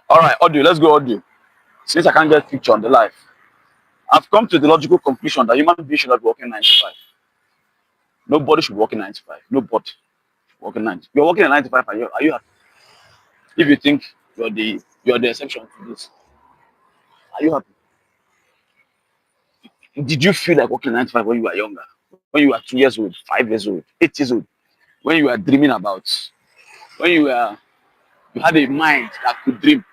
All right, audio. Let's go audio. Since I can't get picture on the live, I've come to the logical conclusion that human beings should not be working 9 to 5. Nobody should work in 9 to 5. Nobody working 9. You're working at 9 to 5. Are you happy? If you think you're the exception to this, are you happy? Did you feel like working 9 to 5 when you were younger? When you were 2 years old, 5 years old, 8 years old? When you were dreaming about? When you had a mind that could dream?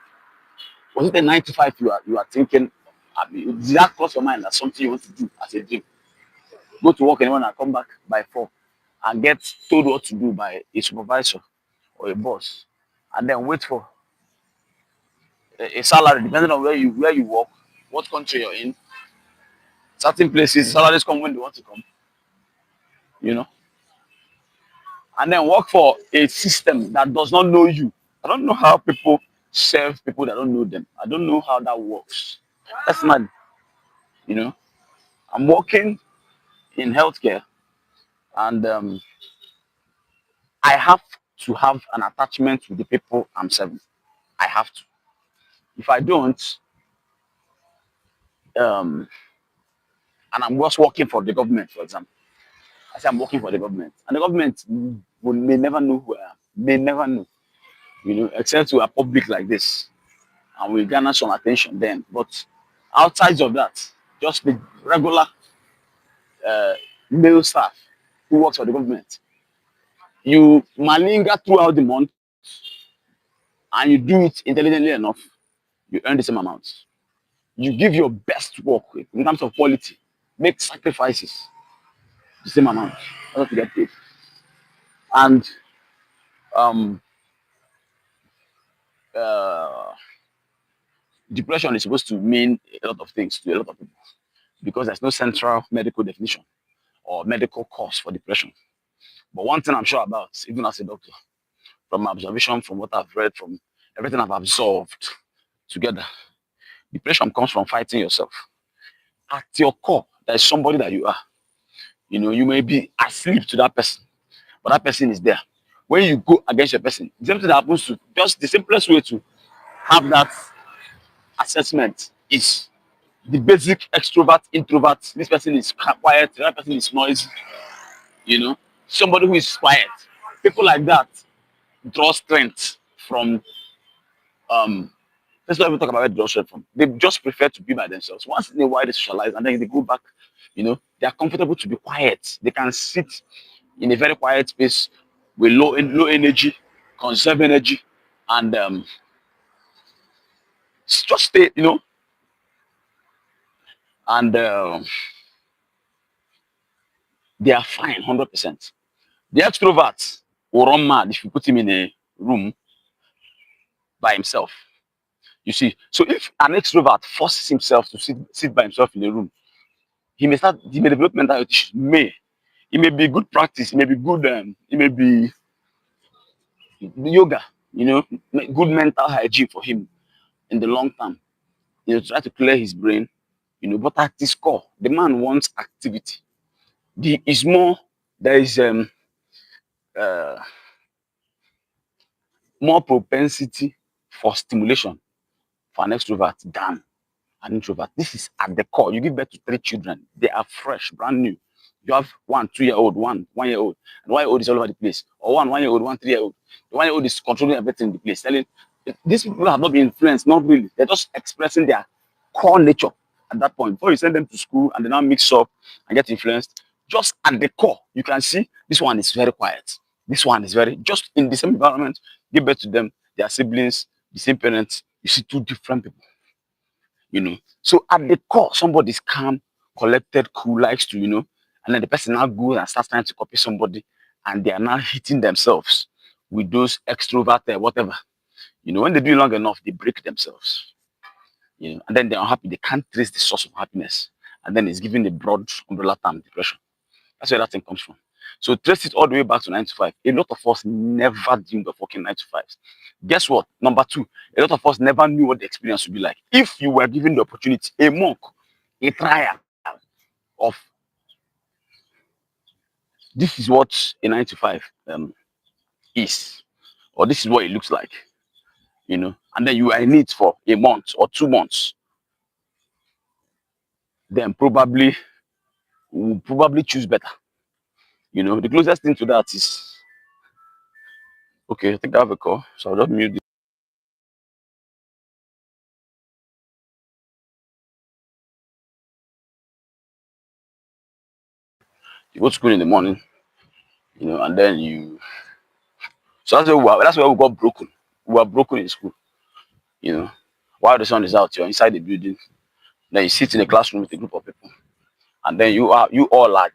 Was it a 9 to 5 you are thinking? I mean, did that cross your mind as something you want to do as a dream? Go to work and come back by 4 and get told what to do by a supervisor or a boss, and then wait for a salary depending on where you work, what country you're in. Certain places salaries come when they want to come, you know, and then work for a system that does not know you. I don't know how people serve people that don't know them. I don't know how that works. That's mad, you know. I'm working in healthcare, and I have to have an attachment with the people I'm serving. I have to. If I don't, um, and I'm just working for the government, for example, I say I'm working for the government, and the government may never know who I am, may never know, except we are public like this, and we garner some attention then. But outside of that, just the regular male staff who works for the government, you malinger throughout the month, and you do it intelligently enough, you earn the same amount. You give your best work in terms of quality, make sacrifices, the same amount, not to get paid. And um, uh, depression is supposed to mean a lot of things to a lot of people because there's no central medical definition or medical cause for depression. But one thing I'm sure about, even as a doctor, from my observation, from what I've read, from everything I've absorbed together, depression comes from fighting yourself. At your core, there's somebody that you are. You may be asleep to that person, but that person is there. When you go against your person, the same thing that happens to just the simplest way to have that assessment is the basic extrovert, introvert. This person is quiet, the other person is noisy, you know. Somebody who is quiet. People like that draw strength from that's why we talk about where they draw strength from. They just prefer to be by themselves. Once in a while they socialize and then they go back, they are comfortable to be quiet. They can sit in a very quiet space with low energy, conserve energy, and just stay, and they are fine 100%. The extrovert will run mad if you put him in a room by himself. You see, so if an extrovert forces himself to sit by himself in a room, he may develop mental health issues. It may be good practice, it may be good, it may be yoga, good mental hygiene for him in the long term. Try to clear his brain, but at his core, the man wants activity. Is more, there is more propensity for stimulation for an extrovert than an introvert. This is at the core. You give birth to 3 children. They are fresh, brand new. You have 1 2-year-old, 1 1-year-old, and 1-year-old is all over the place. Or 1 1-year-old, 1 3-year-old. The 1-year-old is controlling everything in the place. Telling these people have not been influenced, not really. They're just expressing their core nature at that point. Before you send them to school and they now mix up and get influenced, just at the core, you can see this one is very quiet. This one is very just in the same environment. Give birth to them, their siblings, the same parents. You see two different people. So at the core, somebody's calm, collected, cool, likes to, and then the person now goes and starts trying to copy somebody, and they are now hitting themselves with those extrovert, whatever. When they do it long enough, they break themselves, and then they're unhappy. They can't trace the source of happiness, and then it's given a broad umbrella term, depression. That's where that thing comes from. So trace it all the way back to 9 to 5. A lot of us never dreamed of working 9 to 5s. Guess what? Number two, a lot of us never knew what the experience would be like. If you were given the opportunity, a monk, a trial of this is what a 9 to 5 is, or this is what it looks like. you know, and then you are in it for a month or 2 months, then probably will probably choose better. You know, the closest thing to that is, okay, I think I have a call, so I'll just mute this. You go to school in the morning, you know, and then you, so that's where we got broken. We were broken in school, you know. While the sun is out, you're inside the building, then you sit in a classroom with a group of people, and then you all are